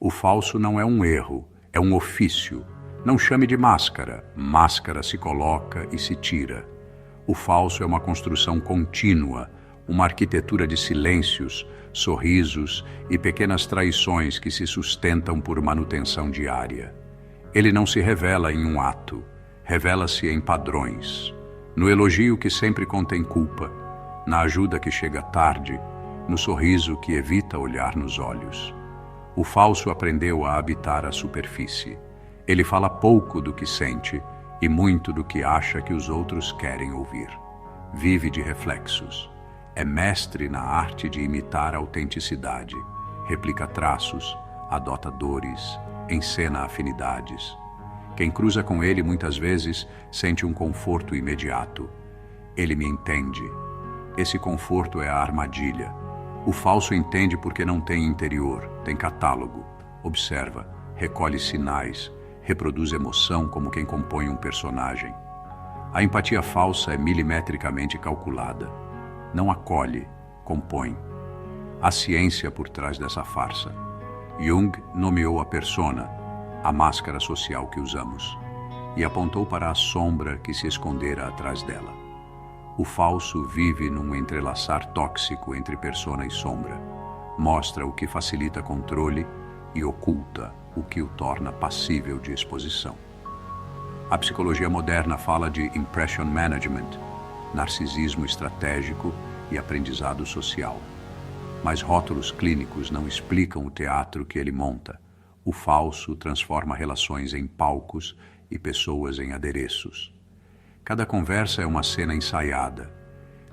O falso não é um erro, é um ofício. Não chame de máscara. Máscara se coloca e se tira. O falso é uma construção contínua, uma arquitetura de silêncios, sorrisos e pequenas traições que se sustentam por manutenção diária. Ele não se revela em um ato, revela-se em padrões. No elogio que sempre contém culpa, na ajuda que chega tarde, no sorriso que evita olhar nos olhos. O falso aprendeu a habitar a superfície. Ele fala pouco do que sente e muito do que acha que os outros querem ouvir. Vive de reflexos. É mestre na arte de imitar a autenticidade. Replica traços, adota dores, encena afinidades. Quem cruza com ele muitas vezes sente um conforto imediato. Ele me entende. Esse conforto é a armadilha. O falso entende porque não tem interior, tem catálogo. Observa, recolhe sinais, reproduz emoção como quem compõe um personagem. A empatia falsa é milimetricamente calculada. Não acolhe, compõe. Há ciência por trás dessa farsa. Jung nomeou a persona, a máscara social que usamos, e apontou para a sombra que se escondera atrás dela. O falso vive num entrelaçar tóxico entre persona e sombra. Mostra o que facilita controle e oculta o que o torna passível de exposição. A psicologia moderna fala de impression management, narcisismo estratégico e aprendizado social. Mas rótulos clínicos não explicam o teatro que ele monta. O falso transforma relações em palcos e pessoas em adereços. Cada conversa é uma cena ensaiada,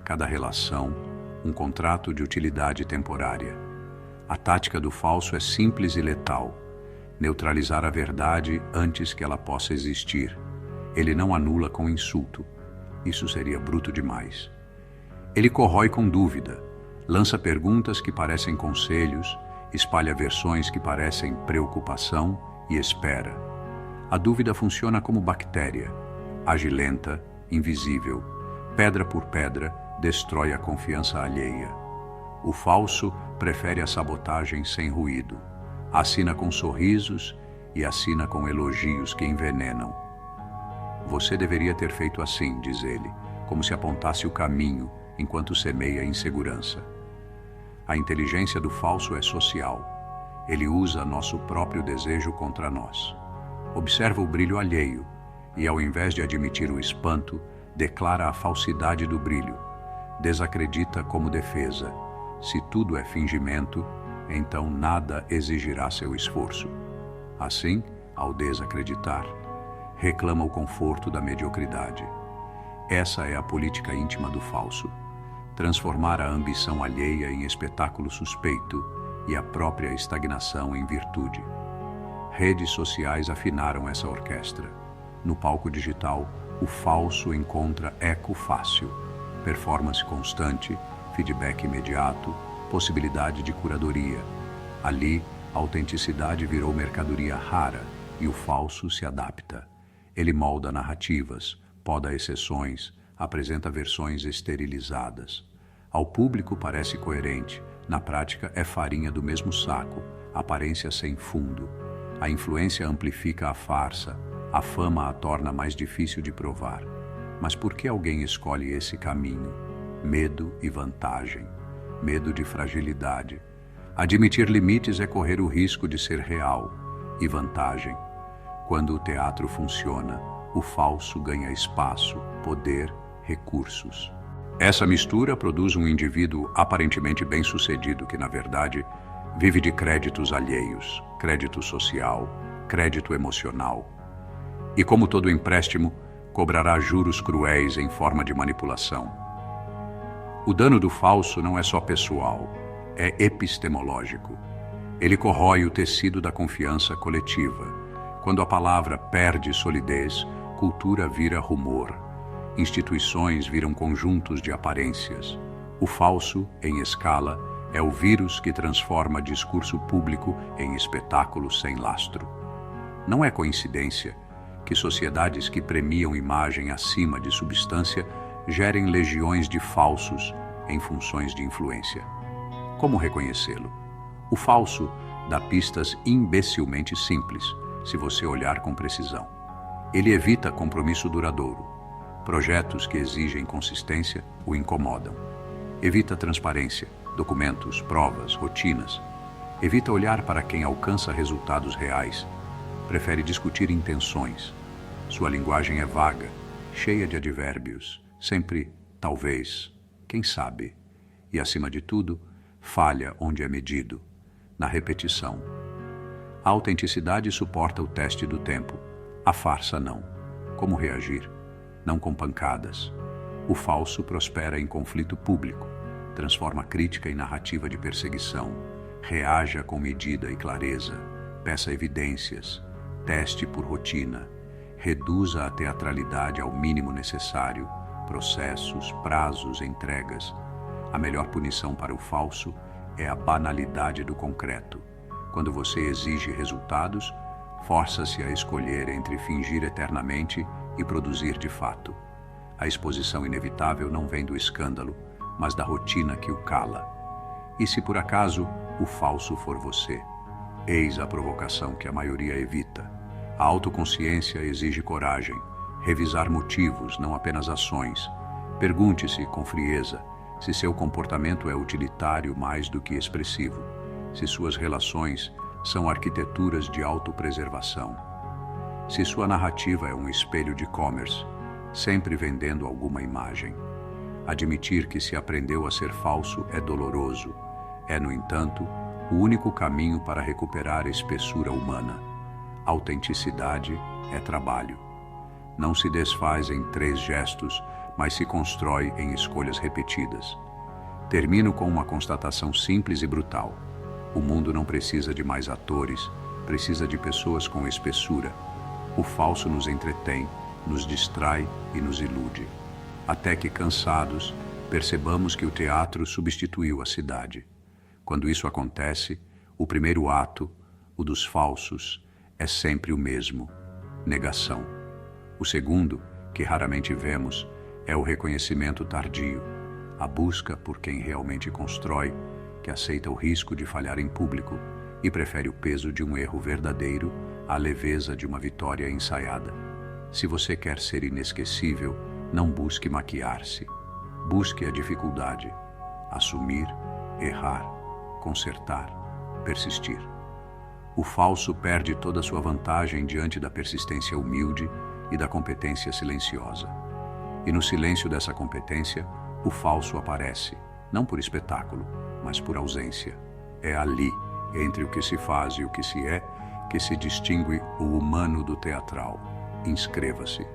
cada relação, um contrato de utilidade temporária. A tática do falso é simples e letal: neutralizar a verdade antes que ela possa existir. Ele não anula com insulto. Isso seria bruto demais. Ele corrói com dúvida, lança perguntas que parecem conselhos, espalha versões que parecem preocupação e espera. A dúvida funciona como bactéria. Age lenta, invisível, pedra por pedra, destrói a confiança alheia. O falso prefere a sabotagem sem ruído. Assina com sorrisos e assina com elogios que envenenam. Você deveria ter feito assim, diz ele, como se apontasse o caminho enquanto semeia insegurança. A inteligência do falso é social. Ele usa nosso próprio desejo contra nós. Observa o brilho alheio e, ao invés de admitir o espanto, declara a falsidade do brilho. Desacredita como defesa. Se tudo é fingimento, então nada exigirá seu esforço. Assim, ao desacreditar, reclama o conforto da mediocridade. Essa é a política íntima do falso: transformar a ambição alheia em espetáculo suspeito e a própria estagnação em virtude. Redes sociais afinaram essa orquestra. No palco digital, o falso encontra eco fácil, performance constante, feedback imediato, possibilidade de curadoria. Ali, a autenticidade virou mercadoria rara e o falso se adapta. Ele molda narrativas, poda exceções, apresenta versões esterilizadas. Ao público parece coerente, na prática é farinha do mesmo saco, aparência sem fundo. A influência amplifica a farsa, a fama a torna mais difícil de provar. Mas por que alguém escolhe esse caminho? Medo e vantagem. Medo de fragilidade. Admitir limites é correr o risco de ser real. E vantagem. Quando o teatro funciona, o falso ganha espaço, poder, recursos. Essa mistura produz um indivíduo aparentemente bem-sucedido que, na verdade, vive de créditos alheios, crédito social, crédito emocional. E, como todo empréstimo, cobrará juros cruéis em forma de manipulação. O dano do falso não é só pessoal, é epistemológico. Ele corrói o tecido da confiança coletiva. Quando a palavra perde solidez, cultura vira rumor. Instituições viram conjuntos de aparências. O falso, em escala, é o vírus que transforma discurso público em espetáculo sem lastro. Não é coincidência que sociedades que premiam imagem acima de substância gerem legiões de falsos em funções de influência. Como reconhecê-lo? O falso dá pistas imbecilmente simples, se você olhar com precisão. Ele evita compromisso duradouro. Projetos que exigem consistência o incomodam. Evita transparência, documentos, provas, rotinas. Evita olhar para quem alcança resultados reais. Prefere discutir intenções. Sua linguagem é vaga, cheia de advérbios, sempre talvez, quem sabe. E, acima de tudo, falha onde é medido, na repetição. A autenticidade suporta o teste do tempo, a farsa não. Como reagir? Não com pancadas. O falso prospera em conflito público, transforma crítica em narrativa de perseguição, reaja com medida e clareza, peça evidências, teste por rotina, reduza a teatralidade ao mínimo necessário, processos, prazos, entregas. A melhor punição para o falso é a banalidade do concreto. Quando você exige resultados, força-se a escolher entre fingir eternamente e produzir de fato. A exposição inevitável não vem do escândalo, mas da rotina que o cala. E se por acaso o falso for você? Eis a provocação que a maioria evita. A autoconsciência exige coragem, revisar motivos, não apenas ações. Pergunte-se com frieza se seu comportamento é utilitário mais do que expressivo, se suas relações são arquiteturas de autopreservação, se sua narrativa é um espelho de e-commerce, sempre vendendo alguma imagem. Admitir que se aprendeu a ser falso é doloroso. É, no entanto, o único caminho para recuperar a espessura humana. Autenticidade é trabalho. Não se desfaz em 3 gestos, mas se constrói em escolhas repetidas. Termino com uma constatação simples e brutal. O mundo não precisa de mais atores, precisa de pessoas com espessura. O falso nos entretém, nos distrai e nos ilude. Até que, cansados, percebamos que o teatro substituiu a cidade. Quando isso acontece, o primeiro ato, o dos falsos, é sempre o mesmo: negação. O segundo, que raramente vemos, é o reconhecimento tardio, a busca por quem realmente constrói, que aceita o risco de falhar em público e prefere o peso de um erro verdadeiro à leveza de uma vitória ensaiada. Se você quer ser inesquecível, não busque maquiar-se. Busque a dificuldade. Assumir, errar, consertar, persistir. O falso perde toda a sua vantagem diante da persistência humilde e da competência silenciosa. E no silêncio dessa competência, o falso aparece, não por espetáculo, mas por ausência. É ali, entre o que se faz e o que se é, que se distingue o humano do teatral. Inscreva-se.